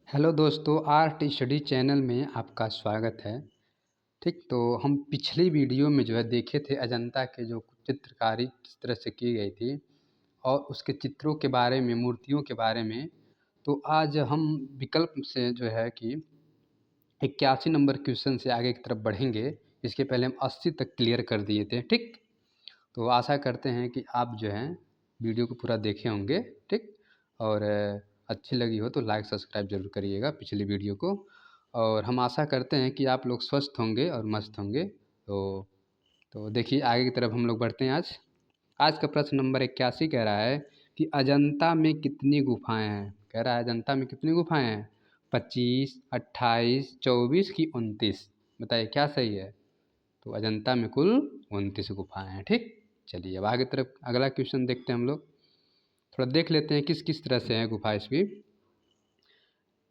Hello दोस्तों, art study channel में आपका स्वागत है। ठीक, तो हम पिछली वीडियो में जो है देखे थे अजंता के जो चित्रकारी किस तरह से की गई थी और उसके चित्रों के बारे में, मूर्तियों के बारे में। तो आज हम विकल्प से जो है कि 81 नंबर क्वेश्चन से आगे की तरफ बढ़ेंगे। इसके पहले हम 80 तक क्लियर कर दिए थे। ठीक, तो आशा करते हैं कि आप जो हैं वीडियो को पूरा देखे होंगे। ठीक, और अच्छी लगी हो तो लाइक सब्सक्राइब जरूर करिएगा पिछली वीडियो को। और हम आशा करते हैं कि आप लोग स्वस्थ होंगे और मस्त होंगे। तो देखिए आगे की तरफ हम लोग बढ़ते हैं। आज आज का प्रश्न नंबर 81 कह रहा है कि अजंता में कितनी गुफाएं हैं। कह रहा है अजंता में कितनी गुफाएं हैं, 25, 28, 24 की 29। बताइए क्या सही है। तो अजंता में कुल 29 गुफाएं हैं। ठीक, चलिए अब आगे तरफ अगला क्वेश्चन देखते हैं हम लोग। थोड़ा देख लेते हैं किस किस तरह से है गुफा इसकी।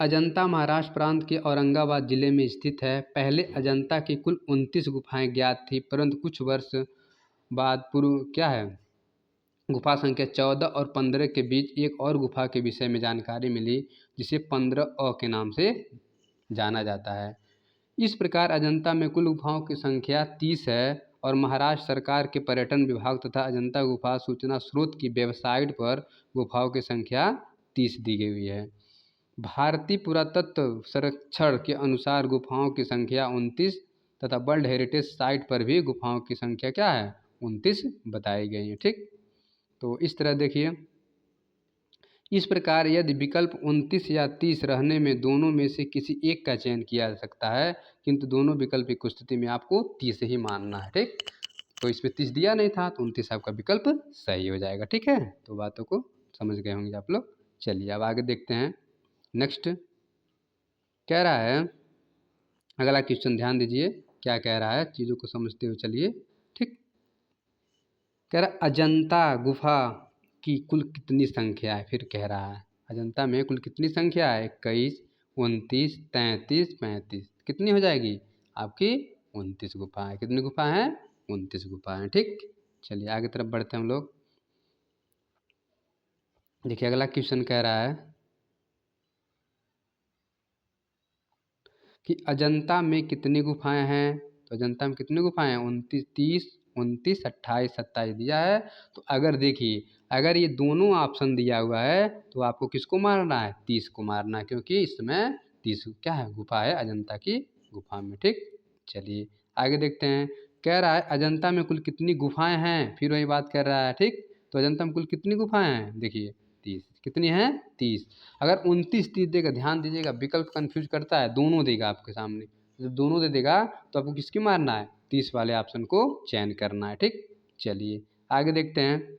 अजंता महाराष्ट्र प्रांत के औरंगाबाद जिले में स्थित है। पहले अजंता की कुल 29 गुफाएं ज्ञात थी, परंतु कुछ वर्ष बाद पूर्व क्या है गुफा संख्या 14 और 15 के बीच एक और गुफा के विषय में जानकारी मिली, जिसे 15 के नाम से जाना जाता है। इस प्रकार अजंता में कुल गुफाओं की संख्या 30 है और महाराष्ट्र सरकार के पर्यटन विभाग तथा अजंता गुफा सूचना स्रोत की वेबसाइट पर गुफाओं की संख्या 30 दी गई हुई है। भारतीय पुरातत्व सर्वेक्षण के अनुसार गुफाओं की संख्या 29 तथा वर्ल्ड हेरिटेज साइट पर भी गुफाओं की संख्या क्या है, 29 बताई गई है। ठीक, तो इस तरह देखिए, इस प्रकार यदि विकल्प 29 या 30 रहने में दोनों में से किसी एक का चयन किया जा सकता है, किंतु दोनों विकल्प की स्थिति में आपको 30 ही मानना है। ठीक, तो इस पर 30 दिया नहीं था तो 29 आपका विकल्प सही हो जाएगा। ठीक है, तो बातों को समझ गए होंगे आप लोग। चलिए अब आगे देखते हैं। नेक्स्ट कह रहा है अगला क्वेश्चन, ध्यान दीजिए क्या कह रहा है, चीज़ों को समझते हुए चलिए। ठीक, कह रहा अजंता गुफा की कुल कितनी संख्या है। फिर कह रहा है अजंता में कुल कितनी संख्या है, 21, 29, 33, 35। कितनी हो जाएगी आपकी, 29 गुफा है। कितनी गुफा है, 29 गुफा है। ठीक, चलिए आगे तरफ बढ़ते हैं हम लोग। देखिए अगला क्वेश्चन कह रहा है कि अजंता में कितनी गुफाएं हैं। तो अजंता में कितनी गुफाएं हैं, 29, 30, 29, 28, 27 दिया है। तो अगर देखिए अगर ये दोनों ऑप्शन दिया हुआ है तो आपको किसको मारना है, 30 को मारना है, क्योंकि इसमें 30 क्या है, गुफा है अजंता की गुफा में। ठीक, चलिए आगे देखते हैं। कह रहा है अजंता में कुल कितनी गुफाएं हैं, फिर वही बात कर रहा है। ठीक, तो अजंता में कुल कितनी गुफाएं हैं, देखिए 30। कितनी है, 30। अगर 29 30 देगा, ध्यान दीजिएगा विकल्प कंफ्यूज करता है, दोनों देगा आपके सामने। जब दोनों दे देगा तो आपको किसकी मारना है, 30 वाले ऑप्शन को चयन करना है। ठीक, चलिए आगे देखते हैं।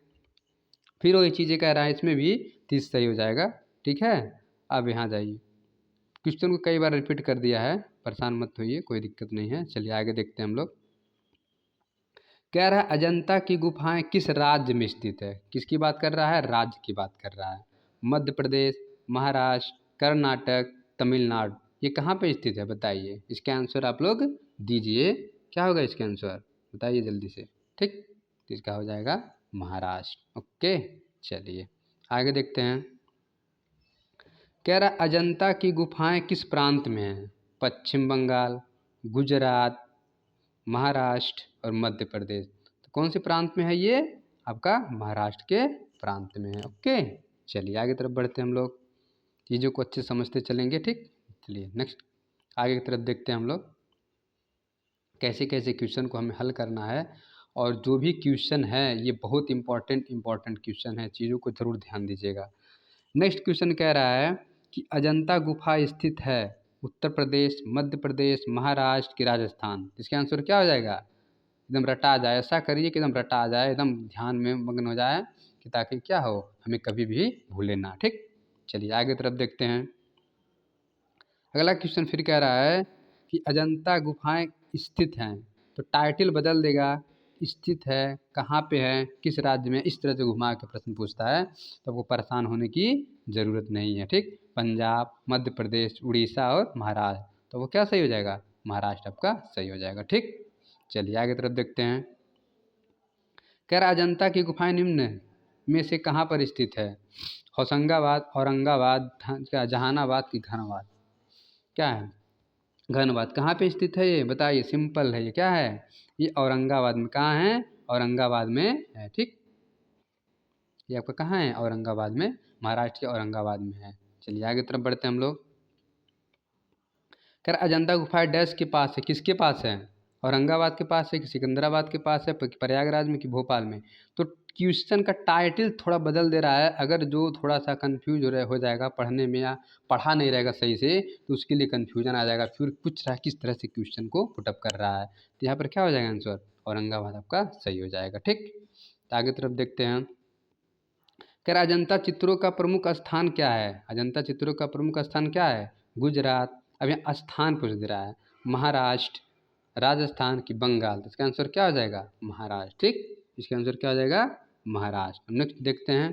फिर वही चीज़ें कह रहा है, इसमें भी 30 सही हो जाएगा। ठीक है, अब यहाँ जाइए, क्वेश्चन को कई बार रिपीट कर दिया है, परेशान मत होइए, कोई दिक्कत नहीं है। चलिए आगे देखते हैं हम लोग। कह रहा है अजंता की गुफाएं किस राज्य में स्थित है। किसकी बात कर रहा है, राज्य की बात कर रहा है। मध्य प्रदेश, महाराष्ट्र, कर्नाटक, तमिलनाडु, ये कहाँ पे स्थित है बताइए। इसका आंसर आप लोग दीजिए, क्या होगा इसका आंसर बताइए जल्दी से। ठीक, तो इसका हो जाएगा महाराष्ट्र। ओके, चलिए आगे देखते हैं। कह रहा अजंता की गुफाएं किस प्रांत में हैं। पश्चिम बंगाल, गुजरात, महाराष्ट्र और मध्य प्रदेश। तो कौन से प्रांत में है ये, आपका महाराष्ट्र के प्रांत में है। ओके, चलिए आगे तरफ बढ़ते हैं हम लोग, चीज़ों को अच्छे समझते चलेंगे। ठीक, चलिए नेक्स्ट आगे की तरफ देखते हैं हम लोग कैसे कैसे क्वेश्चन को हमें हल करना है। और जो भी क्वेश्चन है ये बहुत इंपॉर्टेंट क्वेश्चन है, चीज़ों को ज़रूर ध्यान दीजिएगा। नेक्स्ट क्वेश्चन कह रहा है कि अजंता गुफा स्थित है उत्तर प्रदेश, मध्य प्रदेश, महाराष्ट्र की राजस्थान। इसका आंसर क्या हो जाएगा, एकदम रटा आ जाए, ऐसा करिए कि एकदम रटा आ जाए, एकदम ध्यान में मग्न हो जाए, कि ताकि क्या हो हमें कभी भी भूले ना। ठीक, चलिए आगे तरफ देखते हैं। अगला क्वेश्चन फिर कह रहा है कि अजंता गुफाएं स्थित हैं, तो टाइटल बदल देगा, स्थित है कहाँ पे है, किस राज्य में, इस तरह से घुमा के प्रश्न पूछता है, तो आपको परेशान होने की ज़रूरत नहीं है। ठीक, पंजाब, मध्य प्रदेश, उड़ीसा और महाराष्ट्र, तो वो क्या सही हो जाएगा, महाराष्ट्र आपका सही हो जाएगा। ठीक, चलिए आगे तरफ देखते हैं। कह रहा अजंता की गुफाएं निम्न में से कहाँ पर स्थित है? होशंगाबाद, औरंगाबाद, क्या जहानाबाद की घनबाद? क्या है? घनबाद। कहाँ पे स्थित है ये बताइए? सिंपल है, ये क्या है? ये औरंगाबाद में। कहाँ है? औरंगाबाद में है। ठीक, ये आपका कहाँ है? औरंगाबाद में, महाराष्ट्र के औरंगाबाद में है। चलिए आगे तरफ बढ़ते हैं हम लोग। कह रहा अजंता गुफा डैश के पास है? किसके पास है? औरंगाबाद के पास है कि सिकंदराबाद के पास है, प्रयागराज में कि भोपाल में? तो क्वेश्चन का टाइटल थोड़ा बदल दे रहा है। अगर जो थोड़ा सा कंफ्यूज हो जाएगा पढ़ने में, या पढ़ा नहीं रहेगा सही से, तो उसके लिए कंफ्यूजन आ जाएगा। फिर पूछ रहा है किस तरह से क्वेश्चन को पुटअप कर रहा है, तो यहाँ पर क्या हो जाएगा आंसर? औरंगाबाद आपका सही हो जाएगा। ठीक, तो आगे तरफ देखते हैं। कह रहा अजंता चित्रों का प्रमुख स्थान क्या है? अजंता चित्रों का प्रमुख स्थान क्या है? गुजरात। अब यहाँ स्थान पूछ दे रहा है, महाराष्ट्र, राजस्थान की बंगाल, तो इसका आंसर क्या हो जाएगा? महाराष्ट्र। ठीक, इसका आंसर क्या हो जाएगा? महाराष्ट्र। नेक्स्ट देखते हैं,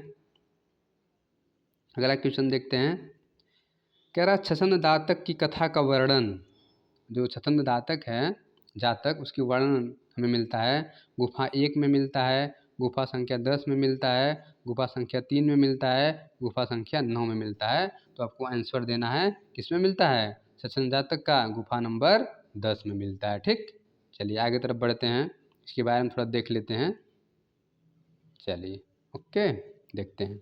अगला क्वेश्चन देखते हैं। कह रहा छछन दातक की कथा का वर्णन, जो छछन दातक है जातक, उसकी वर्णन हमें मिलता है गुफा 1 में मिलता है, गुफा संख्या 10 में मिलता है, गुफा संख्या 3 में मिलता है, गुफा संख्या 9 में मिलता है। तो आपको आंसर देना है किस में मिलता है? छछन जातक का गुफा नंबर 10 में मिलता है। ठीक, चलिए आगे तरफ बढ़ते हैं, इसके बारे में थोड़ा देख लेते हैं। चलिए ओके, देखते हैं।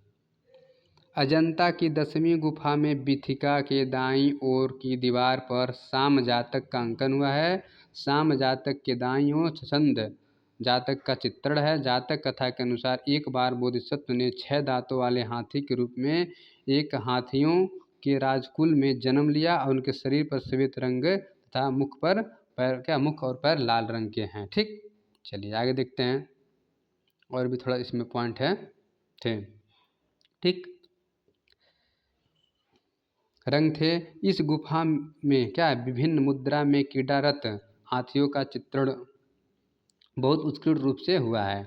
अजंता की 10वीं गुफा में बीथिका के दाईं ओर की दीवार पर साम जातक का अंकन हुआ है। साम जातक के दाईं ओर छछंद जातक का चित्रण है। जातक कथा के अनुसार एक बार बोधिसत्व ने 6 दांतों वाले हाथी के रूप में एक हाथियों के राजकुल में जन्म लिया और उनके शरीर पर श्वेत रंग तथा मुख पर पैर, क्या मुख और पैर लाल रंग के हैं। ठीक, चलिए आगे देखते हैं, और भी थोड़ा इसमें पॉइंट है। ठीक, रंग थे। इस गुफा में क्या विभिन्न मुद्रा में क्रीड़ारत हाथियों का चित्रण बहुत उत्कृष्ट रूप से हुआ है।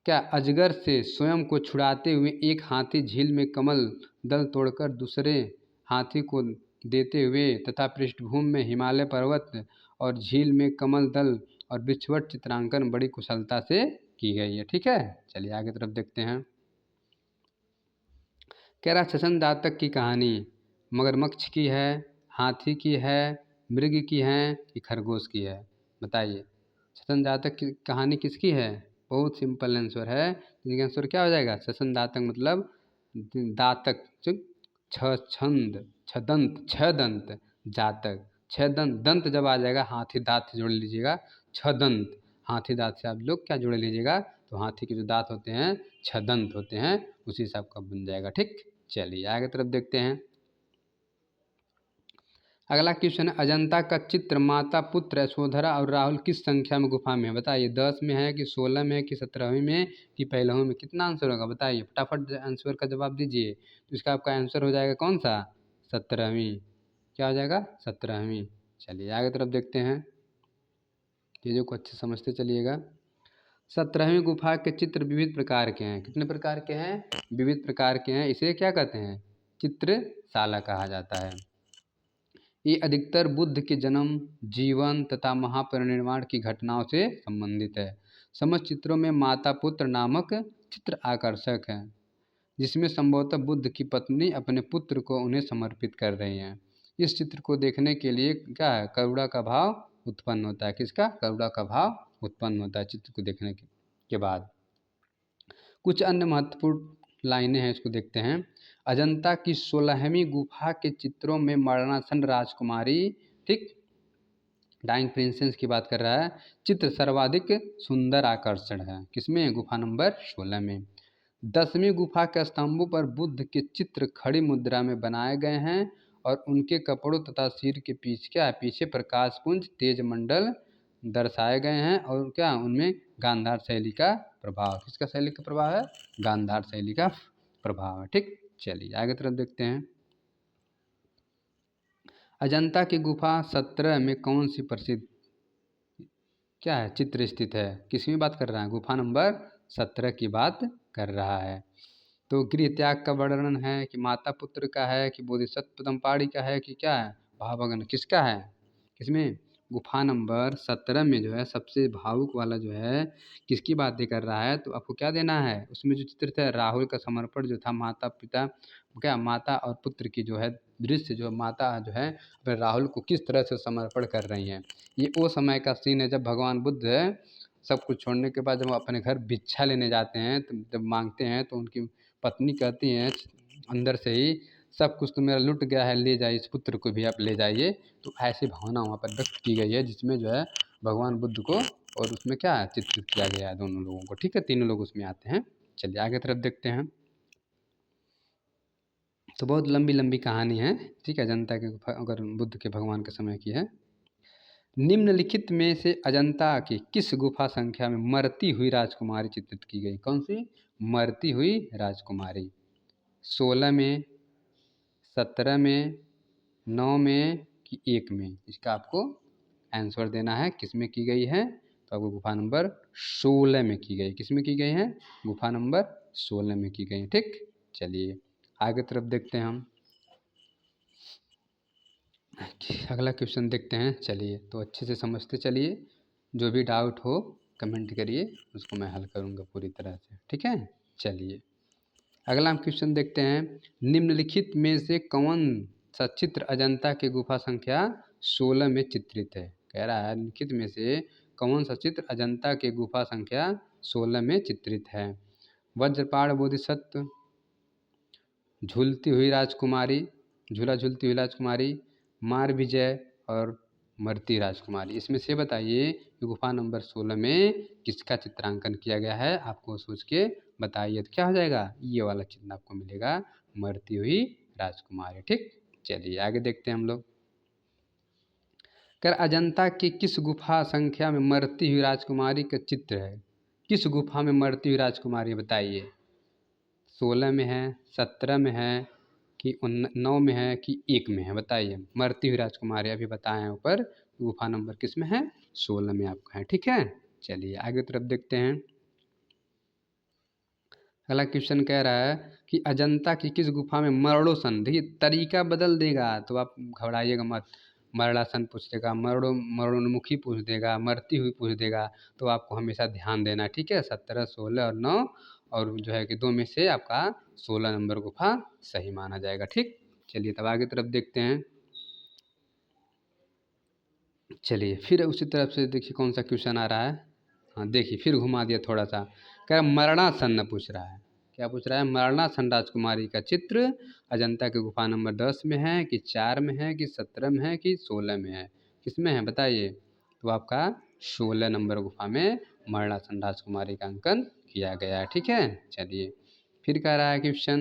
क्या अजगर से स्वयं को छुड़ाते हुए एक हाथी झील में कमल दल तोड़कर दूसरे हाथी को देते हुए, तथा पृष्ठभूमि में हिमालय पर्वत और झील में कमल दल और वृक्षवट चित्रांकन बड़ी कुशलता से की गई है। ठीक है, चलिए आगे तरफ देखते हैं। कह रहा छछन दातक की कहानी मगरमच्छ की है, हाथी की है, मृग की है कि खरगोश की है? बताइए, छछन दातक की कहानी किसकी है? बहुत सिंपल आंसर है, इसका आंसर क्या हो जाएगा? छछन दातक मतलब दातक, छंद, छदंत, छदंत जातक, छदंत, दंत जब आ जाएगा हाथी दांत से जोड़ लीजिएगा, छदंत, हाथी दांत से आप लोग क्या जोड़ लीजिएगा, तो हाथी के जो दांत होते हैं छदंत होते हैं, उसी से आपका बन जाएगा। ठीक, चलिए आगे तरफ देखते हैं। अगला क्वेश्चन है, अजंता का चित्र माता पुत्र यशोधरा और राहुल किस संख्या में गुफा में है? बताइए, 10 में है कि 16 में है कि 17वीं में कि 1वीं में? कितना आंसर होगा बताइए, फटाफट आंसर का जवाब दीजिए। तो इसका आपका आंसर हो जाएगा कौन सा? 17वीं। क्या हो जाएगा? 17वीं। चलिए आगे तरफ देखते हैं, चीज़ों को अच्छे समझते चलिएगा। 17वीं गुफा के चित्र विविध प्रकार के हैं। कितने प्रकार के हैं? विविध प्रकार के हैं। इसे क्या कहते हैं? चित्रशाला कहा जाता है। ये अधिकतर बुद्ध के जन्म, जीवन तथा महापरिनिर्वाण की घटनाओं से संबंधित है। समस्त चित्रों में माता पुत्र नामक चित्र आकर्षक है, जिसमें संभवतः बुद्ध की पत्नी अपने पुत्र को उन्हें समर्पित कर रही हैं। इस चित्र को देखने के लिए क्या है? करुणा का भाव उत्पन्न होता है। किसका? करुणा का भाव उत्पन्न होता है चित्र को देखने के बाद। कुछ अन्य महत्वपूर्ण लाइनें हैं, इसको देखते हैं। अजंता की 16वीं गुफा के चित्रों में मरणासन राजकुमारी, ठीक, डाइंग प्रिंसेस की बात कर रहा है, चित्र सर्वाधिक सुंदर आकर्षण है। किसमें? गुफा नंबर 16 में। 10वीं गुफा के स्तंभों पर बुद्ध के चित्र खड़ी मुद्रा में बनाए गए हैं और उनके कपड़ों तथा सिर के पीछे क्या है? पीछे प्रकाशपुंज तेज मंडल दर्शाए गए हैं, और क्या उनमें गांधार शैली का प्रभाव। किसका शैली का प्रभाव है? गांधार शैली का प्रभाव है। ठीक, चलिए आगे तरफ देखते हैं। अजंता की गुफा 17 में कौन सी प्रसिद्ध क्या है? चित्र स्थित है? किसकी बात कर रहा है? गुफा नंबर 17 की बात कर रहा है। तो गृह त्याग का वर्णन है कि माता पुत्र का है कि बोधिसत्व दंपाड़ी का है कि क्या है? भावगन किसका है? किसमें? गुफा नंबर 17 में जो है सबसे भावुक वाला जो है किसकी बातें कर रहा है, तो आपको क्या देना है, उसमें जो चित्र था राहुल का समर्पण जो था माता पिता, क्या माता और पुत्र की जो है दृश्य, जो माता जो है अपने राहुल को किस तरह से समर्पण कर रही हैं। ये वो समय का सीन है जब भगवान बुद्ध सब कुछ छोड़ने के बाद जब वो अपने घर भिक्षा लेने जाते हैं, तो जब मांगते हैं तो उनकी पत्नी कहती हैं अंदर से ही, सब कुछ तो मेरा लुट गया है, ले जाइए इस पुत्र को भी आप ले जाइए। तो ऐसी भावना वहाँ पर व्यक्त की गई है जिसमें जो है भगवान बुद्ध को और उसमें क्या है चित्रित किया गया है दोनों लोगों को। ठीक है, तीनों लोग उसमें आते हैं। चलिए आगे तरफ देखते हैं। तो बहुत लंबी लंबी कहानी है, ठीक है, अजंता के गुफा अगर बुद्ध के भगवान के समय की है। निम्नलिखित में से अजंता की किस गुफा संख्या में मरती हुई राजकुमारी चित्रित की गई? कौन सी मरती हुई राजकुमारी? 16 में, 17 में, 9 में कि 1 में? इसका आपको आंसर देना है। किस में की गई है? तो आपको गुफा नंबर 16 में की गई। किस में की गई है? गुफा नंबर 16 में की गई। ठीक, चलिए आगे तरफ देखते हैं हम। अगला क्वेश्चन देखते हैं। चलिए तो अच्छे से समझते चलिए, जो भी डाउट हो कमेंट करिए, उसको मैं हल करूँगा पूरी तरह से। ठीक है, चलिए अगला हम क्वेश्चन देखते हैं। निम्नलिखित में से कौन सा चित्र अजंता के गुफा संख्या 16 में चित्रित है? कह रहा है निम्नलिखित में से कौन सा चित्र अजंता के गुफा संख्या 16 में चित्रित है? वज्रपाण बोधिसत्व, झूलती हुई राजकुमारी, झूला झूलती हुई राजकुमारी, मार विजय और मरती राजकुमारी। इसमें से बताइए कि गुफा नंबर 16 में किसका चित्रांकन किया गया है? आपको सोच के बताइए तो क्या हो जाएगा, ये वाला चिन्ह आपको मिलेगा, मरती हुई राजकुमारी। ठीक, चलिए आगे देखते हैं हम लोग। कर अजंता की किस गुफा संख्या में मरती हुई राजकुमारी का चित्र है? किस गुफा में मरती हुई राजकुमारी बताइए? 16 में है, 17 में है कि 9 में है कि 1 में है? बताइए। मरती हुई राजकुमारी अभी बताए हैं ऊपर, गुफा नंबर किस में है? 16 में आपका है। ठीक है, चलिए आगे तरफ देखते हैं। अगला क्वेश्चन कह रहा है कि अजंता की किस गुफा में मरणोसन, देखिए तरीका बदल देगा तो आप घबराइएगा मत। मरणासन पूछ देगा, मरणोन्मुखी पूछ देगा, मरती हुई पूछ देगा, तो आपको हमेशा ध्यान देना। ठीक है, 17, 16 और 9 और जो है कि 2 में से आपका 16 नंबर गुफा सही माना जाएगा। ठीक, चलिए तब आगे तरफ देखते हैं। चलिए फिर उसी तरफ से देखिए कौन सा क्वेश्चन आ रहा है। हाँ देखिए फिर घुमा दिया थोड़ा सा। कह रहा मरणासन पूछ रहा है। क्या पूछ रहा है? मरणासन राजकुमारी का चित्र अजंता के गुफा नंबर 10 में है कि 4 में है कि 17 में है कि 16 में है? किस में है बताइए? तो आपका 16 नंबर गुफा में मरणासन राजकुमारी का अंकन किया गया है। ठीक है, चलिए फिर कह रहा है क्वेश्चन,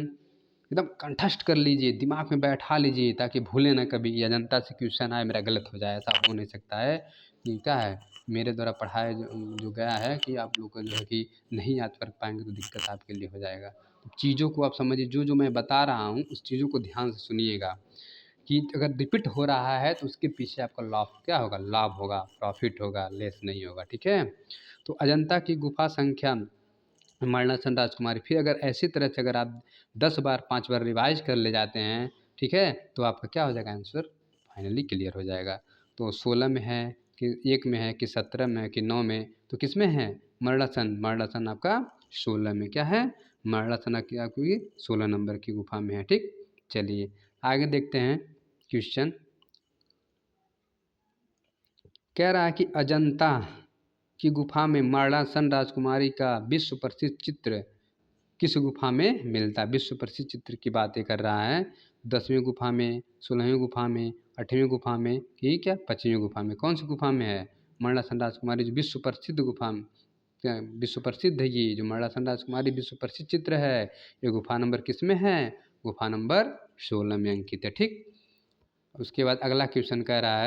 एकदम कंठस्थ कर लीजिए, दिमाग में बैठा लीजिए ताकि भूले ना कभी। ये अजंता से क्वेश्चन आए मेरा गलत हो जाए, ऐसा हो नहीं सकता है। कि क्या है, मेरे द्वारा पढ़ाया जो गया है कि आप लोग को जो है कि नहीं याद कर पाएंगे तो दिक्कत आपके लिए हो जाएगा। तो चीज़ों को आप समझिए, जो जो मैं बता रहा हूँ उस चीज़ों को ध्यान से सुनिएगा कि अगर रिपीट हो रहा है तो उसके पीछे आपका लाभ क्या होगा, लाभ होगा, प्रॉफिट होगा, लेस नहीं होगा। ठीक है, तो अजंता की गुफा संख्या मरणासन राजकुमारी, फिर अगर ऐसी तरह से अगर आप 10 बार 5 बार रिवाइज कर ले जाते हैं, ठीक है, तो आपका क्या हो जाएगा, आंसर फाइनली क्लियर हो जाएगा। तो 16 में है कि 1 में है कि 17 में है कि 9 में? तो किस में है? मरणासन, मरणासन आपका 16 में क्या है? मरणासन आपकी 16 नंबर की गुफा में है। ठीक, चलिए आगे देखते हैं क्वेश्चन। कह रहा है कि अजंता की गुफा में मरणासन राजकुमारी का विश्व प्रसिद्ध चित्र किस गुफा में मिलता है? विश्व प्रसिद्ध चित्र की बातें कर रहा है। 10वीं गुफा में, 16वीं गुफा में, 8वीं गुफा में कि क्या 5वीं गुफा में? कौन सी गुफा में है? मरणासन राजकुमारी जो विश्व प्रसिद्ध गुफा में, क्या विश्व प्रसिद्ध है ये जो मरणासन राजकुमारी विश्व प्रसिद्ध चित्र है, ये गुफा नंबर किस में है? गुफा नंबर 16 में अंकित है। ठीक, उसके बाद अगला क्वेश्चन कह रहा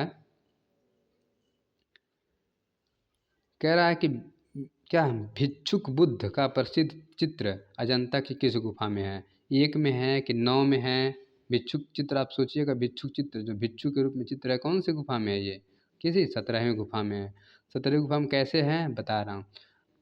है कि क्या भिक्षुक बुद्ध का प्रसिद्ध चित्र अजंता की किस गुफा में है? 1 में है कि 9 में है? भिक्षुक चित्र आप सोचिएगा, भिक्षुक चित्र जो भिक्षु के रूप में चित्र है, कौन सी गुफा में है ये? किसी 17वीं गुफा में है। 17वीं गुफा में कैसे है बता रहा हूँ।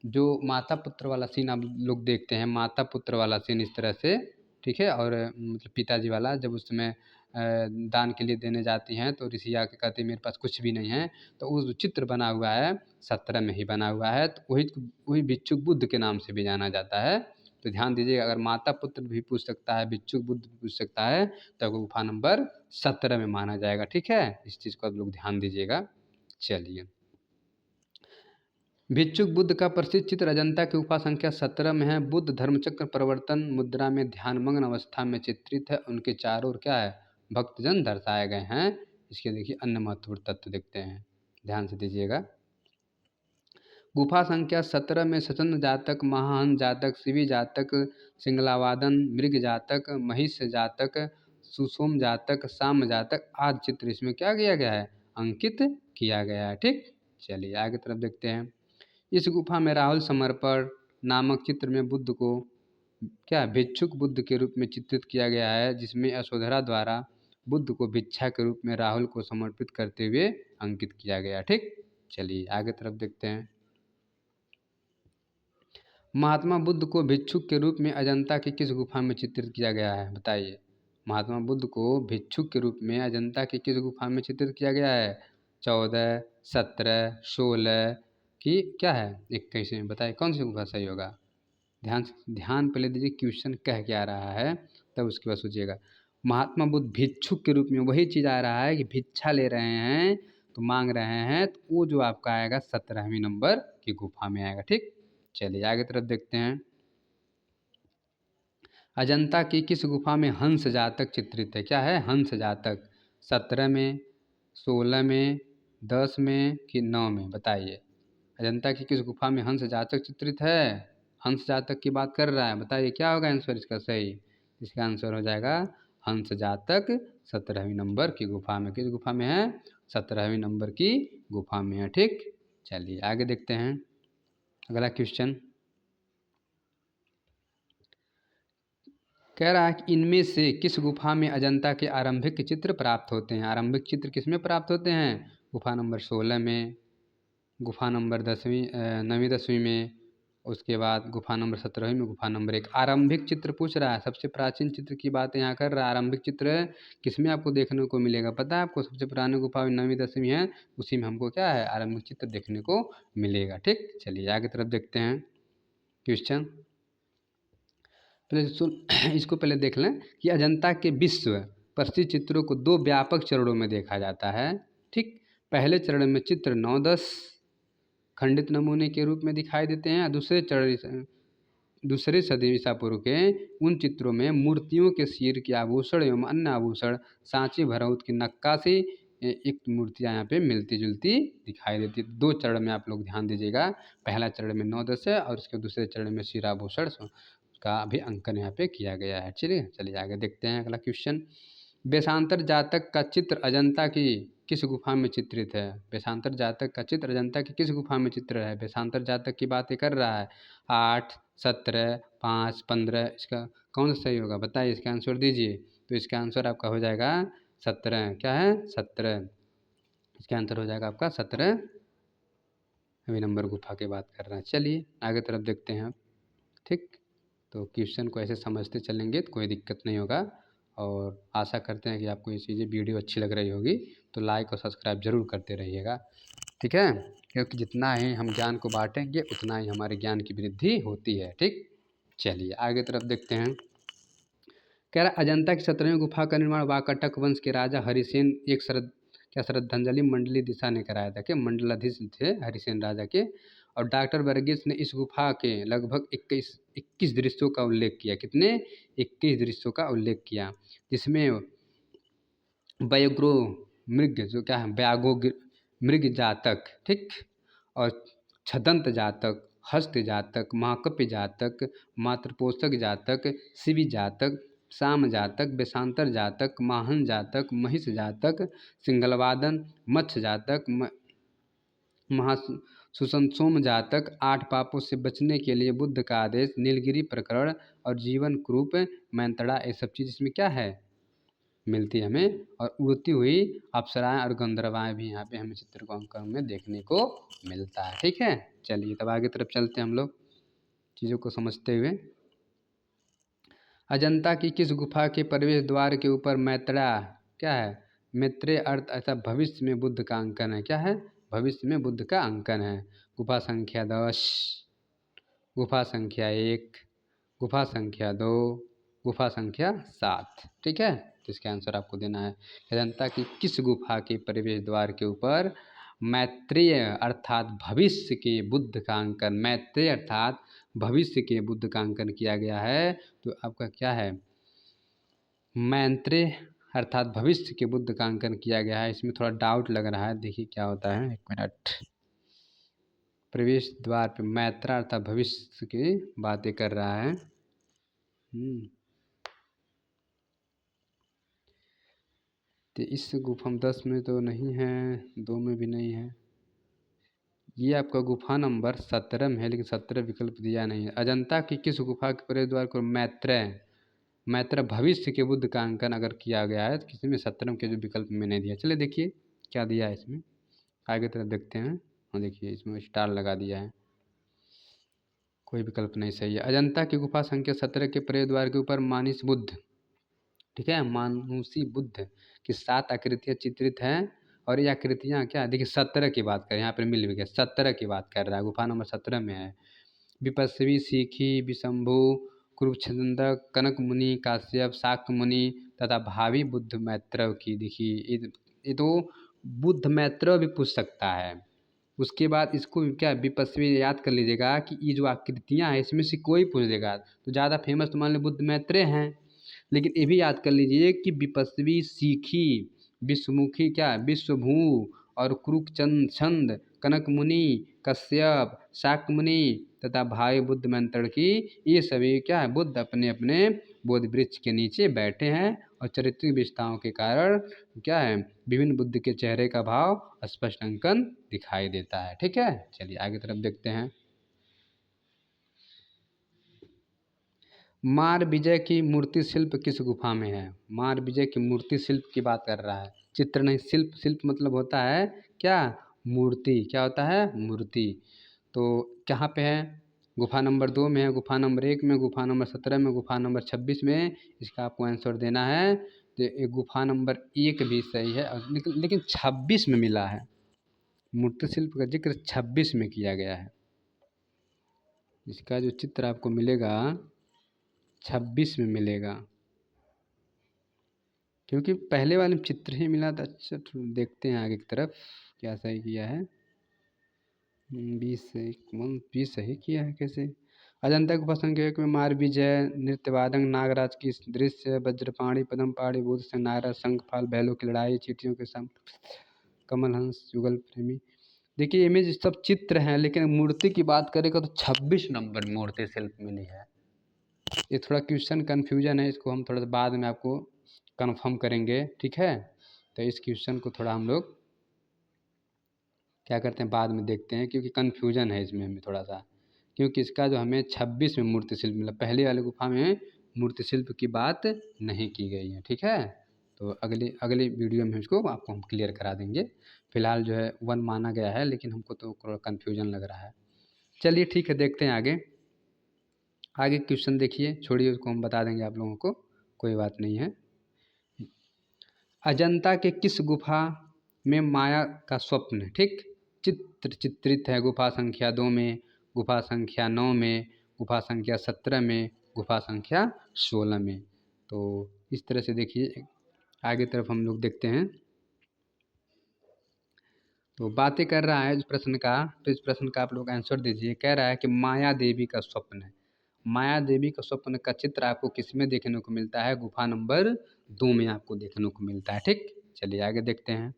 जो माता पुत्र वाला सीन आप लोग देखते हैं, माता पुत्र वाला सीन इस तरह से, ठीक है, और मतलब पिताजी वाला जब उस समय दान के लिए देने जाती हैं तो ऋषि आके कहते हैं मेरे पास कुछ भी नहीं है, तो वो जो चित्र बना हुआ है 17 में ही बना हुआ है, तो वही वही भिक्षुक बुद्ध के नाम से भी जाना जाता है। तो ध्यान दीजिएगा, अगर माता पुत्र भी पूछ सकता है, भिक्षुक बुद्ध भी पूछ सकता है, तो गुफा नंबर 17 में माना जाएगा। ठीक है, इस चीज़ को आप लोग ध्यान दीजिएगा। चलिए, भिक्षुक बुद्ध का प्रसिद्ध चित्र अजंता की गुफा संख्या 17 में है। बुद्ध धर्मचक्र प्रवर्तन मुद्रा में ध्यानमग्न अवस्था में चित्रित है। उनके चारों ओर क्या है, भक्तजन दर्शाए गए हैं। इसके देखिए अन्य महत्वपूर्ण तत्व देखते हैं, ध्यान से दीजिएगा। गुफा संख्या 17 में सचंद जातक, महाहंस जातक, शिवी जातक, सिंगलावादन, मृग जातक, महिष जातक, सुसोम जातक, साम जातक आदि चित्र इसमें क्या किया गया है, अंकित किया गया है। ठीक, चलिए आगे तरफ देखते हैं। इस गुफा में राहुल समर्पण नामक चित्र में बुद्ध को क्या भिक्षुक बुद्ध के रूप में चित्रित किया गया है, जिसमें यशोधरा द्वारा बुद्ध को भिक्षा के रूप में राहुल को समर्पित करते हुए अंकित किया गया। ठीक, चलिए आगे तरफ देखते हैं। महात्मा बुद्ध को भिक्षुक के रूप में अजंता की किस गुफा में चित्रित किया गया है, बताइए। महात्मा बुद्ध को भिक्षुक के रूप में अजंता की किस गुफा में चित्रित किया गया है, 14, 17, 16 की क्या है 21 में, बताइए कौन सी गुफा सही होगा। ध्यान पहले दीजिए, क्वेश्चन कह क्या रहा है तब उसके बाद सोचिएगा। महात्मा बुद्ध भिक्षुक के रूप में, वही चीज़ आ रहा है कि भिक्षा ले रहे हैं तो मांग रहे हैं, तो वो जो आपका आएगा 17वीं नंबर की गुफा में आएगा। ठीक, चलिए आगे तरफ देखते हैं। अजंता की किस गुफा में हंस जातक चित्रित है, क्या है हंस जातक, 17 में, 16 में, 10 में कि 9 में, बताइए। अजंता की किस गुफा में हंस जातक चित्रित है, हंस जातक की बात कर रहा है, बताइए क्या होगा आंसर इसका सही। इसका आंसर हो जाएगा हंस जातक 17वीं नंबर की गुफा में। किस गुफा में है, 17वीं नंबर की गुफा में है। ठीक, चलिए आगे देखते हैं अगला क्वेश्चन। कह रहा है कि इनमें से किस गुफा में अजंता के आरंभिक चित्र प्राप्त होते हैं। आरंभिक चित्र किस में प्राप्त होते हैं, गुफा नंबर 16 में, गुफा नंबर 10वीं 9वीं 10वीं में, उसके बाद गुफा नंबर 17वीं में, गुफा नंबर 1। आरंभिक चित्र पूछ रहा है, सबसे प्राचीन चित्र की बात यहाँ कर रहा है। आरंभिक चित्र किस में आपको देखने को मिलेगा, पता है आपको, सबसे पुरानी गुफा 9वीं 10वीं है, उसी में हमको क्या है आरंभिक चित्र देखने को मिलेगा। ठीक, चलिए आगे तरफ देखते हैं क्वेश्चन। पहले इसको पहले देख लें कि अजंता के विश्व प्रसिद्ध चित्रों को 2 व्यापक चरणों में देखा जाता है। ठीक, पहले चरण में चित्र 9-10 खंडित नमूने के रूप में दिखाई देते हैं। दूसरे सदी ईसा पूर्व के उन चित्रों में मूर्तियों के सिर के आभूषण एवं अन्य आभूषण, सांची भरौत की नक्काशी एक मूर्तियाँ यहाँ पे मिलती जुलती दिखाई देती। 2 चरण में आप लोग ध्यान दीजिएगा, पहला चरण में 9-10 है और उसके दूसरे चरण में सिर आभूषण का भी अंकन यहाँ पे किया गया है। चलिए आगे देखते हैं अगला क्वेश्चन। वेशांतर जातक का चित्र अजंता की किस गुफा में चित्रित है। वेशांतर जातक का चित्र अजंता की किस गुफा में चित्र है। वेशांतर जातक की बातें कर रहा है, 8, 17, 5, 15, इसका कौन सा सही होगा, बताइए इसका आंसर दीजिए। तो इसका आंसर आपका हो जाएगा 17, क्या है 17, इसका आंसर हो जाएगा आपका 17वीं नंबर गुफा की बात कर रहे हैं। चलिए आगे तरफ देखते हैं। ठीक, तो क्वेश्चन को ऐसे समझते चलेंगे तो कोई दिक्कत नहीं होगा, और आशा करते हैं कि आपको ये चीज़ें वीडियो अच्छी लग रही होगी, तो लाइक और सब्सक्राइब जरूर करते रहिएगा। ठीक है, क्योंकि जितना ही हम ज्ञान को बांटेंगे उतना ही हमारे ज्ञान की वृद्धि होती है। ठीक, चलिए आगे तरफ देखते हैं। कह रहा अजंता की 17वीं गुफा का निर्माण वाकाटक वंश के राजा हरिसेन एक श्रद्धांजलि मंडली दिशा ने कराया था, कि मंडलाधीश थे हरिसेन राजा के। और डॉक्टर वर्गीस ने इस गुफा के लगभग 21 दृश्यों का उल्लेख किया। कितने, 21 दृश्यों का उल्लेख किया, जिसमें व्याघ्रो मृग जो क्या है व्याघो मृग जातक, ठीक, और छदंत जातक, हस्त जातक, महाकप्य जातक, मातृपोषक जातक, शिवी जातक, साम जातक, वेशांतर जातक, माहन जातक, महिष जातक, सिंगलवादन, मत्स्य जातक, सुसंसोम जातक, 8 पापों से बचने के लिए बुद्ध का आदेश, नीलगिरी प्रकरण और जीवन क्रूप मैंतड़ा, ये सब चीज़ इसमें क्या है मिलती है हमें। और उड़ती हुई अप्सराएं और गंधर्वाएं भी यहाँ पे हमें चित्रकूट में देखने को मिलता है। ठीक है, चलिए तब आगे तरफ चलते हैं हम लोग चीज़ों को समझते हुए। अजंता की किस गुफा के प्रवेश द्वार के ऊपर मैत्रेय क्या है, मैत्रेय अर्थ ऐसा भविष्य में बुद्ध का अंकन है। क्या है, भविष्य में बुद्ध का अंकन है। गुफा संख्या 10, गुफा संख्या 1, गुफा संख्या 2, गुफा संख्या 7। ठीक है, तो इसका आंसर आपको देना है। जनता की किस गुफा के प्रवेश द्वार के ऊपर मैत्रेय अर्थात भविष्य के बुद्ध का अंकन, मैत्रेय अर्थात भविष्य के बुद्ध का अंकन किया गया है? तो आपका क्या है, मैत्रेय अर्थात भविष्य के बुद्ध का अंकन किया गया है। इसमें थोड़ा डाउट लग रहा है, देखिए क्या होता है, एक मिनट। प्रवेश द्वार पे मैत्रा अर्थात भविष्य की बातें कर रहा है। तो इस गुफा 10 में तो नहीं है, 2 में भी नहीं है। ये आपका गुफा नंबर 17 में है, लेकिन 17 विकल्प दिया नहीं है। अजंता की किस गुफा के प्रवेश द्वार को मैत्रेय भविष्य के बुद्ध का अंकन अगर किया गया है तो किसी में 17 के जो विकल्प में नहीं दिया। चलिए देखिए क्या दिया है इसमें, आगे तरफ देखते हैं। हाँ देखिए इसमें स्टार लगा दिया है, कोई विकल्प नहीं सही है। अजंता की गुफा संख्या 17 के प्रवेश द्वार के ऊपर मानस बुद्ध, ठीक है, मानुषी बुद्ध की 7 आकृतियाँ चित्रित हैं। और ये आकृतियाँ क्या, देखिए 17 की बात करें, यहाँ पर मिल भी गया, 17 की बात कर रहा है, गुफा नंबर 17 में है। विपस्वी, सीखी, विशंभु, कुरुक्षंदक, कनक मुनि, काश्यप, शाक्य मुनि तथा भावी बुद्ध मैत्रेय की। देखिए ये तो बुद्ध मैत्रेय भी पूछ सकता है। उसके बाद इसको क्या विपस्वी याद कर लीजिएगा कि ये जो आकृतियाँ हैं इसमें से कोई पूछ देगा तो ज़्यादा फेमस तो मान लो बुद्ध मैत्रेय हैं, लेकिन ये भी याद कर लीजिए कि विपस्वी, सीखी, विश्वमुखी, क्या विश्वभू और कुरुक्षंद, कनक मुनि, कश्यप, शाक्य मुनि तथा भाई बुद्ध मैत्रेय की, ये सभी क्या है, बुद्ध अपने अपने बोधि वृक्ष के नीचे बैठे हैं और चारित्रिक विशेषताओं के कारण क्या है, विभिन्न बुद्ध के चेहरे का भाव स्पष्ट अंकन दिखाई देता है। ठीक है, चलिए आगे तरफ देखते हैं। मार विजय की मूर्ति शिल्प किस गुफा में है? मार विजय की मूर्ति शिल्प की बात कर रहा है, चित्र नहीं। शिल्प, शिल्प मतलब होता है क्या, मूर्ति। क्या होता है, मूर्ति। तो कहाँ पे है, गुफा नंबर 2 में है, गुफा नंबर 1 में, गुफा नंबर 17 में, गुफा नंबर 26 में। इसका आपको आंसर देना है। तो एक गुफा नंबर 1 भी सही है, लेकिन 26 में मिला है। मूर्ति शिल्प का जिक्र 26 में किया गया है। इसका जो चित्र आपको मिलेगा 26 में मिलेगा, क्योंकि पहले वाले में चित्र ही मिला था। अच्छा देखते हैं आगे की तरफ क्या सही किया है। 20 सही किया है कैसे? अजंता गुफा संख्या 1 में मार विजय, नृत्यवादक, नागराज की दृश्य, वज्रपाणी, पद्मपाणी, बुद्ध से नारद, शंखपाल, बैलों की लड़ाई, चींटियों के साथ कमल हंस, युगल प्रेमी। देखिए इमेज सब चित्र हैं, लेकिन मूर्ति की बात करेगा तो 26 नंबर मूर्ति शिल्प मिली है। ये थोड़ा क्वेश्चन कन्फ्यूजन है, इसको हम थोड़ा बाद में आपको कंफर्म करेंगे। ठीक है, तो इस क्वेश्चन को थोड़ा हम लोग क्या करते हैं, बाद में देखते हैं, क्योंकि कन्फ्यूजन है इसमें हमें थोड़ा सा। क्योंकि इसका जो हमें 26 में मूर्ति शिल्प मिला, पहले वाले गुफा में मूर्ति शिल्प की बात नहीं की गई है। ठीक है, तो अगले अगले वीडियो में इसको आपको हम क्लियर करा देंगे। फिलहाल जो है 1 माना गया है, लेकिन हमको तो थोड़ा कन्फ्यूजन लग रहा है। चलिए ठीक है, देखते हैं आगे। आगे क्वेश्चन देखिए, छोड़िए उसको हम बता देंगे आप लोगों को, कोई बात नहीं है। अजंता के किस गुफा में माया का स्वप्न, ठीक, चित्रित है? गुफा संख्या 2 में, गुफा संख्या 9 में, गुफा संख्या 17 में, गुफा संख्या 16 में। तो इस तरह से देखिए आगे तरफ हम लोग देखते हैं। तो बातें कर रहा है इस प्रश्न का, तो इस प्रश्न का आप लोग आंसर दीजिए। कह रहा है कि माया देवी का स्वप्न है। माया देवी का स्वप्न का चित्र आपको किस में देखने को मिलता है? गुफा नंबर 2 में आपको देखने को मिलता है। ठीक, चलिए आगे देखते हैं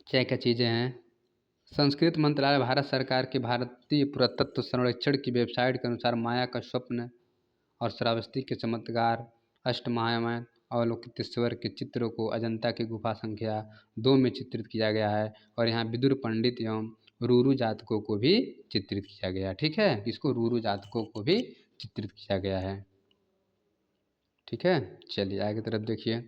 क्या क्या चीज़ें हैं। संस्कृत मंत्रालय भारत सरकार के भारतीय पुरातत्व संरक्षण की वेबसाइट के अनुसार माया का स्वप्न और श्रावस्ती के चमत्कार, अष्टमायन अवलोकितेश्वर के चित्रों को अजंता की गुफा संख्या 2 में चित्रित किया गया है। और यहाँ विदुर पंडित एवं रूरू जातकों को भी चित्रित किया गया है। ठीक है, इसको रूरू जातकों को भी चित्रित किया गया है। ठीक है, चलिए आगे तरफ देखिए।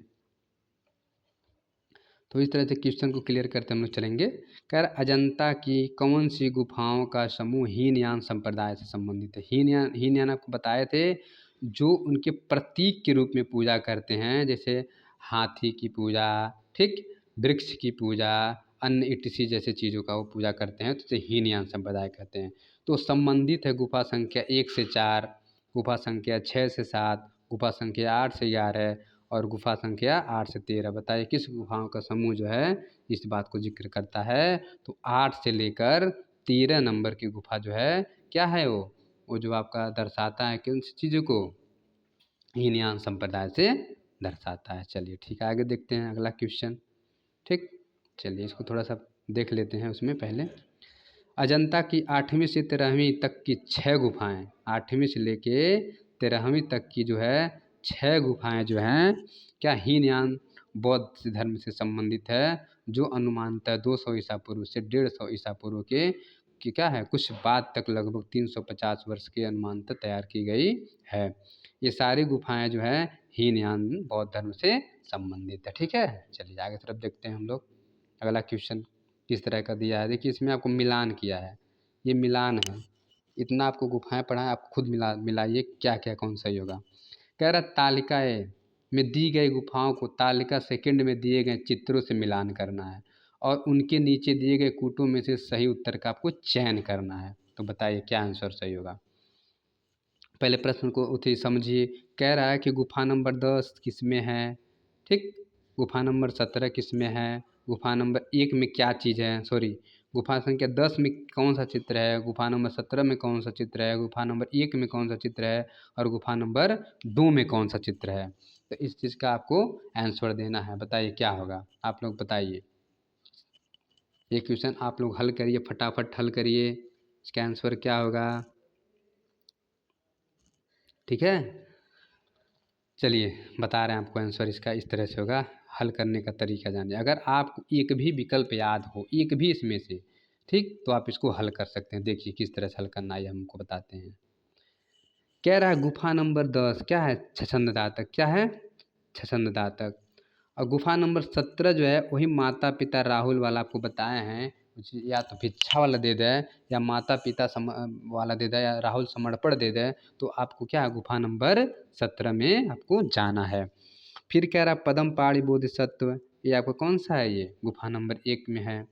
तो इस तरह से क्वेश्चन को क्लियर करते हम लोग चलेंगे। कह अजंता की कौन सी गुफाओं का समूह हीनयान संप्रदाय से संबंधित है? हीनयान आपको बताए थे, जो उनके प्रतीक के रूप में पूजा करते हैं, जैसे हाथी की पूजा, ठीक, वृक्ष की पूजा, अन्य ईटीसी जैसे चीज़ों का वो पूजा करते हैं, तो इसे हीनयान संप्रदाय कहते हैं। तो संबंधित है गुफा संख्या 1 से 4, गुफा संख्या 6 से 7, गुफा संख्या 8 से 11 और गुफा संख्या 8 से 13। बताइए किस गुफाओं का समूह जो है इस बात को जिक्र करता है? तो 8 से लेकर 13 नंबर की गुफा जो है क्या है वो जो आपका दर्शाता है किन चीज़ों को? हीनयान संप्रदाय से दर्शाता है। चलिए ठीक है, आगे देखते हैं अगला क्वेश्चन। ठीक, चलिए इसको थोड़ा सा देख लेते हैं। उसमें पहले अजंता की 8वीं से 13वीं तक की 6 गुफाएं, 8वीं से लेके 13वीं तक की जो है 6 गुफाएं जो हैं क्या हीनयान बौद्ध धर्म से संबंधित है, जो अनुमानतः 200 ईसा पूर्व से 150 ईसा पूर्व के कि क्या है कुछ बाद तक लगभग 350 वर्ष के अनुमानतः तैयार की गई है। ये सारी गुफाएं जो है हीनयान बौद्ध धर्म से संबंधित है। ठीक है, चलिए आगे तरफ देखते हैं हम लोग। अगला क्वेश्चन किस तरह का दिया है, देखिए इसमें आपको मिलान किया है, ये मिलान है। इतना आपको गुफाएं पढ़ा है, आप खुद मिलाइए क्या क्या कौन सही होगा। कह रहा तालिकाएं में दी गई गुफाओं को तालिका सेकंड में दिए गए चित्रों से मिलान करना है और उनके नीचे दिए गए कूटों में से सही उत्तर का आपको चयन करना है। तो बताइए क्या आंसर सही होगा। पहले प्रश्न को उठे समझिए। कह रहा है कि गुफा नंबर 10 किस में है, ठीक, गुफा नंबर 17 किस में है, गुफा नंबर 1 में क्या चीज़ है, सॉरी, गुफा संख्या 10 में कौन सा चित्र है, गुफा नंबर 17 में कौन सा चित्र है, गुफा नंबर 1 में कौन सा चित्र है और गुफा नंबर 2 में कौन सा चित्र है। तो इस चीज़ का आपको आंसर देना है। बताइए क्या होगा, आप लोग बताइए। ये क्वेश्चन आप लोग हल करिए, फटाफट हल करिए, इसका आंसर क्या होगा। ठीक है, चलिए बता रहे हैं आपको आंसर इसका, इस तरह से होगा। हल करने का तरीका जानिए। अगर आपको एक भी विकल्प याद हो, एक भी इसमें से, ठीक, तो आप इसको हल कर सकते हैं। देखिए किस तरह से हल करना है, हमको बताते हैं। कह रहा है गुफा नंबर 10 क्या है, छछंद दातक, क्या है, छछंद दातक। और गुफा नंबर 17 जो है वही माता पिता राहुल वाला आपको बताए हैं, या तो भिक्षा वाला दे दे या माता पिता वाला दे दे या राहुल समर्पण दे दे, तो आपको क्या है गुफा नंबर 17 में आपको जाना है। फिर कह रहा पद्म पाड़ी बोधिसत्व, ये आपका कौन सा है, ये गुफा नंबर 1 में है।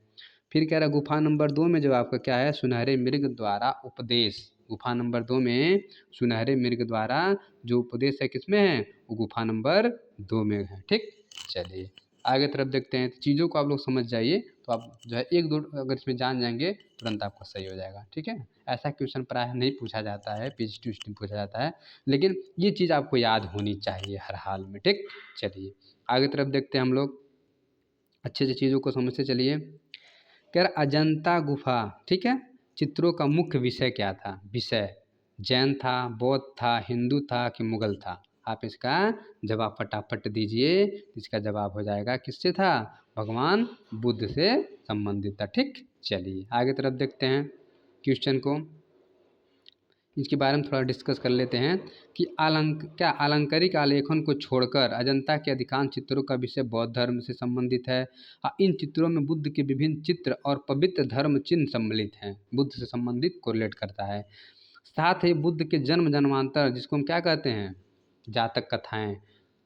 फिर कह रहा गुफा नंबर 2 में जो आपका क्या है सुनहरे मृग द्वारा उपदेश, गुफा नंबर 2 में सुनहरे मृग द्वारा जो उपदेश है किसमें है, वो गुफा नंबर 2 में है। ठीक, चलिए आगे तरफ देखते हैं। चीज़ों को आप लोग समझ जाइए, तो आप जो है एक दो अगर इसमें जान जाएंगे तुरंत आपका सही हो जाएगा। ठीक है, ऐसा क्वेश्चन प्रायः नहीं पूछा जाता है, पीएचडी में पूछा जाता है, लेकिन ये चीज़ आपको याद होनी चाहिए हर हाल में। ठीक, चलिए आगे तरफ देखते हैं हम लोग, अच्छे से चीज़ों को समझते चलिए। कह रहा अजंता गुफा, ठीक है, चित्रों का मुख्य विषय क्या था, विषय जैन था, बौद्ध था, हिंदू था कि मुगल था। आप इसका जवाब फटाफट दीजिए। इसका जवाब हो जाएगा किससे था, भगवान बुद्ध से संबंधित था। ठीक, चलिए आगे तरफ देखते हैं क्वेश्चन को, इसके बारे में थोड़ा डिस्कस कर लेते हैं कि आलंकारिक आलेखन को छोड़कर अजंता के अधिकांश चित्रों का विषय बौद्ध धर्म से संबंधित है। इन चित्रों में बुद्ध के विभिन्न चित्र और पवित्र धर्म चिन्ह सम्मिलित हैं, बुद्ध से संबंधित कोरिलेट करता है। साथ ही बुद्ध के जन्म जन्मांतर, जिसको हम क्या कहते हैं, जातक कथाएं,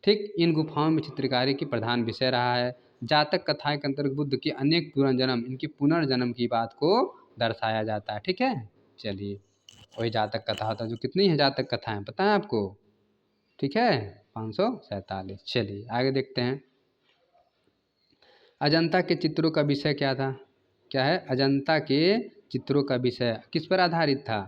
ठीक, इन गुफाओं में चित्रकारी की प्रधान विषय रहा है। जातक कथाएं के अंतर्गत बुद्ध के अनेक पुनर्जन्म, इनकी पुनर्जन्म की बात को दर्शाया जाता है। ठीक है, चलिए वही जातक कथा होता है, जो कितनी है जातक कथाएं पता है आपको, ठीक है, 547। चलिए आगे देखते हैं। अजंता के चित्रों का विषय क्या था, क्या है, अजंता के चित्रों का विषय किस पर आधारित था,